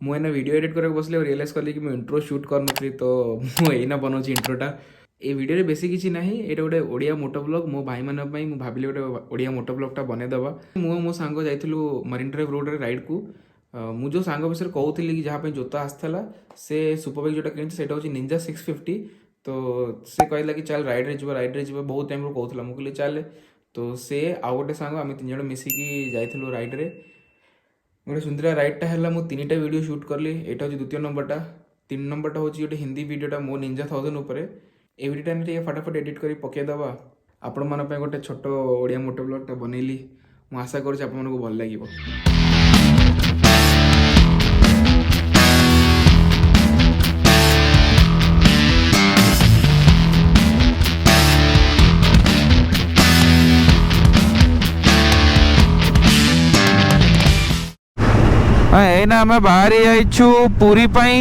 मुझे video edit करके बसले रियलाइज कली कि इंट्रो शूट करनी तो मुझे बनाऊँ इंट्रोटा ये वीडियो बेसी किसी ना ये गोटे ओडिया मोटो ब्लॉग मो भाई मान भाविली गोटे ओडिया मोटो ब्लॉगटा बनईदेवा मु मो सांग जाइलु मरीन ड्राइव रोड राइड को मु जो सांग विषय कहूली कि जहाँ जोता आसाला से सुपरबाइक जोटा कि सेटा हूँ निंजा 650 तो से कहला कि चल राइड्रे जी बहुत टाइम कहूला मुझे चल तो से आउ गोटे सांग आम 3 जन मिसिकी जाइलु राइड्रे गोटे सुंदर राइडटा है मुझे 3टा वीडियो शूट कली यहाँ हूँ द्वितीय नंबरटा 3 नंबरटा हूँ गोटे हिंदी वीडियोटा मो निंजा 1000 उपर ए वीडियोटा फटाफट एडिट कर पकईदेवा आपण मन गोटे छोट ओडिया मोटो ब्लॉगटा बनैली मु आशा करुँच आप भल लगे। एना आम बाहर जाइछु पूरी पाई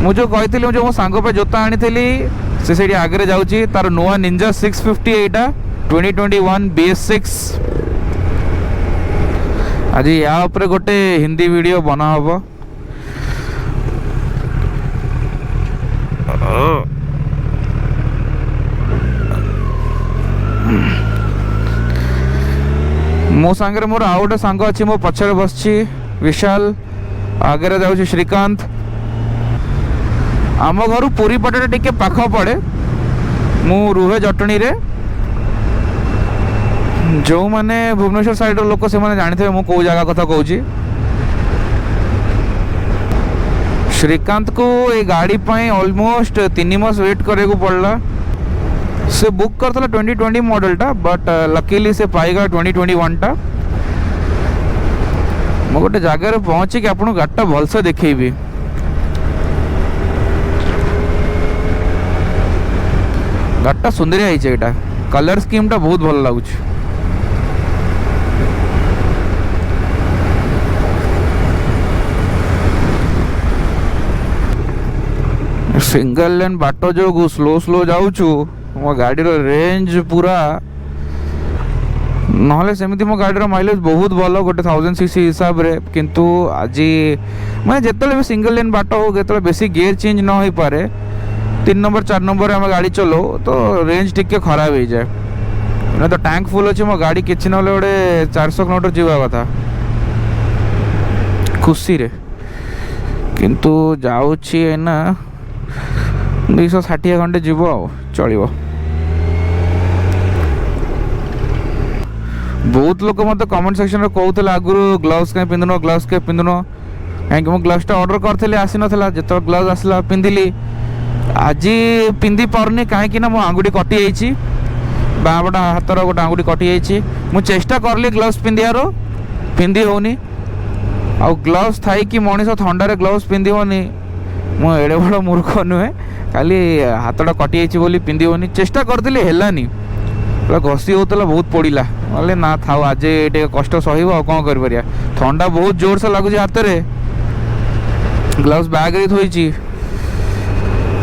मुझे कही जो मो सांग पे जोता आनी से आगे जाऊँगी तार नुआ निंजा 650 एटा 2021 BS6 आज या ऊपर गोटे हिंदी वीडियो बना हम मो सांगे मोर आउ गोटे सांग अच्छी मो पछरे बस विशाल आगे जाऊँ श्रीकांत आम घर पूरी पटे टिके पाख पड़े मु रुहे जटणी रे जो माने भुवनेश्वर साइड लोक से माने जानी थे मु को जगह कथा कहूँ श्रीकांत को ये गाड़ी पाई ऑलमोस्ट 3 मास वेट करे को पड़ला से बुक करता 2020 मॉडलटा बट लकीली से पाईगा 2021 टा मु गोटे जगार पहुँचिक आपको गाड़ीटा भलसे देखी गाड़ीटा सुंदरिया है कलर स्कीमटा बहुत भल लगुच सिंगल लेन बाट जो स्लो स्लो जाऊँ मो गाड़ी रेंज पूरा नहले सेमती मो गाड़ी माइलेज बहुत भल गोटे 1000cc हिसाब रे किंतु आज मैं जिते भी सिंगल लेन बाट हो जो बेसी गियर चेंज न हो पारे 3 नंबर 4 नंबर आम गाड़ी चलो तो रेंज टिके खराब हो जाए तो टैंक फुल अच्छे मो गाड़ी किसी ना गोटे 400 किलोमीटर जावा कथा खुशी रे किंतु जाऊँगी ना 260 घंटे जीव आ चलो बहुत लोग मत कमेंट सेक्शन में कहते आगुरी ग्लव्स कहीं पिंधुन ग्लव्स कहीं पिंधुन कहीं मुझे ग्लव्सटा ऑर्डर करी आसी नाला जो ग्लव्स आसला पिंधिली आज पिंधि पारनी कहीं मो आंगुठी कटि जाइए बाँपटा हाथर गोटे आंगुठी कटि जाइए मुझे चेष्टा करली ग्लव्स पिंधार पिंधि होनी आउ ग्लव्स थी कि मनीष थंडारे ग्लव्स पिंधवनी मु एड़े बड़ मूर्ख नुहे खाली हाथटा कटि जाइए पिंधि होनी चेष्टा करती है घसी होता बहुत पड़ा बोले ना था आज ये कष्ट सह कौन कर थंडा बहुत जोर से लगुच हाथ में ग्लव्स बैग रे थोड़ी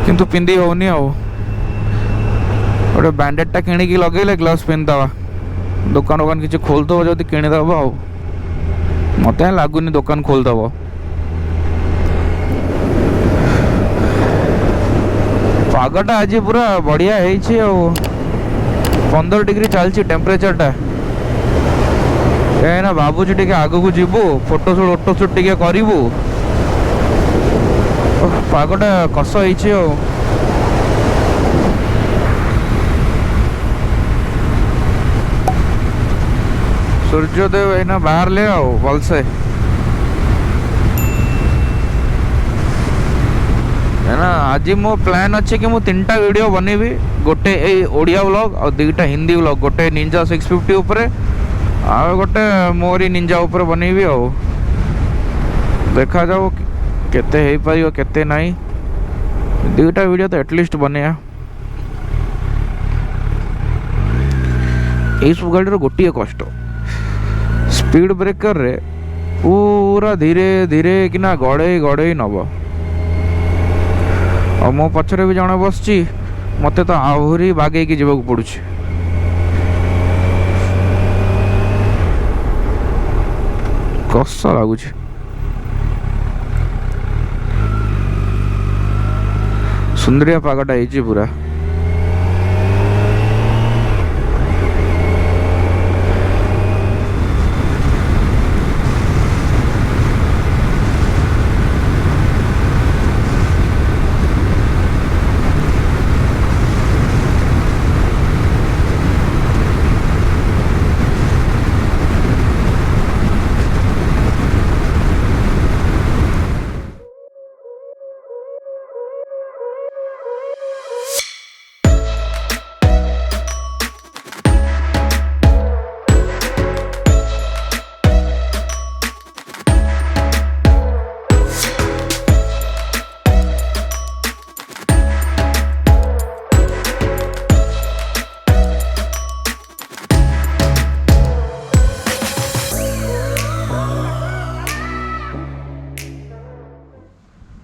किंतु पिंधि होनी गोटे बैंडेडटा किणिकी लगे ग्लव्स पिंधवा दुकान दुकान किसी खोलदब जब किणीदब आ मत लगुनि दुकान खोलदब पागटा आज पूरा बढ़िया है 15 डिग्री चलती टेम्परेचरटा कहीं भावुँ टे आग को जीवु फोटोशूट टे करूँ पागटा कस हो सूर्योदय एना बाहर ले आओ भलसे है ना। आज मो प्लान अच्छे कि मु 3टा वीडियो बनैबी गोटे ओडिया व्लॉग और 2टा हिंदी व्लॉग गोटे निंजा 650 उपरे आ गोटे मोरी निंजा ऊपर बनैबी आ देखा जाओ केते हे पाइयो केते नहीं 2टा वीडियो तो एटलिस्ट बनेया ए सब गाड़ी गोटे कष्ट स्पीड ब्रेकर रे पूरा धीरे धीरे किना गड़े गड़े नब और मो पछरे भी जड़े बस मत तो आहरी बागे की जीवा पड़ू कस लगुच सुंदरिया पागटा ହେଇଛି पूरा।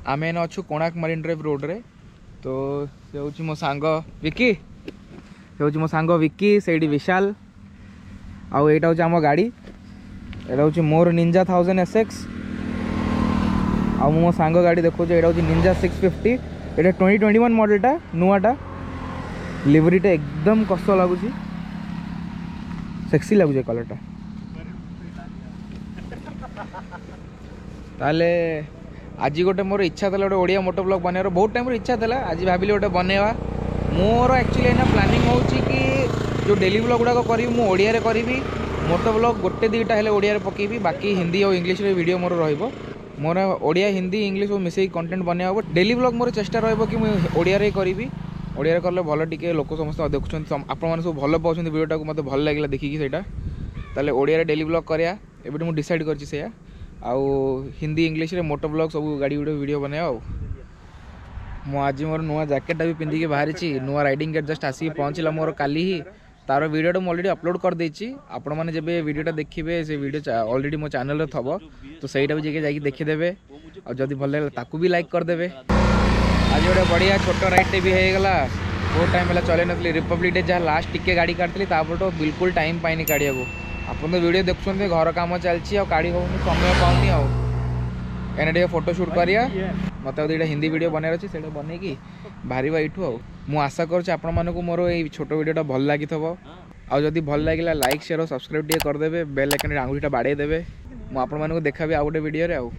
आमे एन अच्छु कोणार्क मरीन ड्राइव रोड रे। तो से हूँ मो सांग विकी, से हूँ मो सांग विकी, से विशाल आउ एटा हूँ आम गाड़ी, एटा हूँ मोर निंजा 1000 SX आउ मो सांग गाड़ी देखो एटा हूँ निंजा 650। एटा 2021 मॉडलटा नुआटा, लिवरीटा एकदम कस लगुच, सेक्सी लगुच कलरटा। ताले आज गोटे मोर इच्छा था गोटे ओडिया मोटो ब्लॉग बनवार बहुत टाइम इच्छा था। आज भाविली गोटे बनवा मोर एक्चुअली एना प्लानिंग हो कि जो डेली ब्लॉग गुड़ाक करी मु ओडिया रे करी, मोटो ब्लॉग गोटे दुईटा हेले ओडिया रे पकेबी, बाकी हिंदी और इंग्लिश रे वीडियो मोर रहिबो। मोर ओडिया हिंदी इंग्लिश मिसेई कंटेंट बनवा डेली ब्लॉग मोर चेष्टा रहिबो कि मु ओडिया रे करी। ओडिया रे करले भलो टिके लोक समस्त देखुछन, आपण माने सब भलो पाउछन वीडियोटा को, मते भल लागला देखि सेटा। ताले ओडिया रे डेली ब्लॉग करिया एबे मु डिसाइड करछि सेया। आउ हिंदी इंग्लिश रे मोटो ब्लॉग सब गाड़ी गुड़े वीडियो बनाया। मु आज मोर नुआ जैकेटा भी पिंधिकी बाहरी, नुआ राइडिंग गेट जस्ट आसिक पहुँचला मोर काली ही। तार वीडियोटा मु ऑलरेडी अपलोड कर देछि। आपण माने जेबे वीडियोटा देखिबे से वीडियो ऑलरेडी मो चैनल रे थबो, तो सेटा भी जेके जाकी देखि देबे। और जदी भल लागला ताकू भी लाइक कर देबे। आज गोटे बढ़िया छोट राइड भी हो गला। बहुत टाइम है चले नथली, रिपब्लिक डे जहाँ लास्ट टिके गाड़ी काटली तापर तो बिल्कुल टाइम पाइनी काढ़िया को। आपन तो वीडियो देखुछन घर काम चलछि और काढ़ी होउनी, समय पाउनी। आउ एने टे फोटो शूट करिया, मत दुईटा हिंदी वीडियो बनार अच्छे से बन कि बाहर एठू। आउ आशा करुँच आपण मानक मोर ये छोट वीडियोटा भल लगी थबो। आउ जदि भल लगिला लाइक शेयर और सब्सक्राइब टे करदेबे, बेल आइकन रे आंगुठीटा बाड़े देबे। मु आपण मानक देखाबी आउ गोटे वीडियो रे। आउ